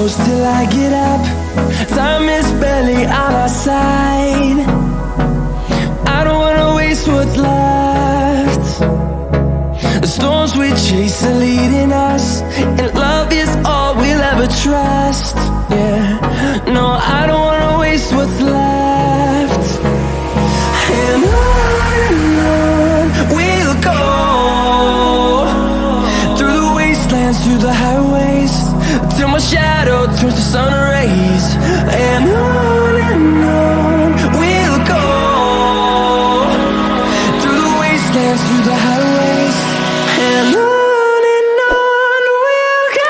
close till I get up. Time is barely on our side. I don't wanna waste what's left. The storms we chase are leading us, and love is all we'll ever trust. Yeah, no, I don't wanna waste what's left. And on we'll go, through the wastelands, through the highways, till my shadow turns to sun rays. And on we'll go, through the wastelands, through the highways, and on we'll go.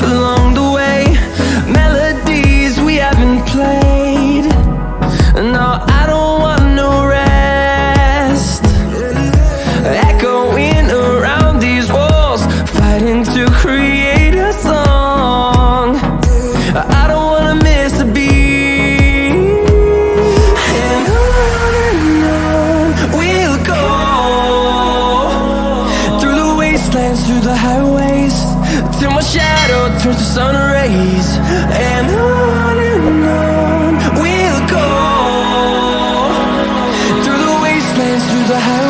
Along the way, melodies we haven't played. No, I don't want no rest. Echoing around these walls, fighting to create a song. I don't wanna miss a beat. And on we'll go, through the wastelands, through the highways, till my shadow turns to sun rays. And on we'll go, through the wastelands, through the highways.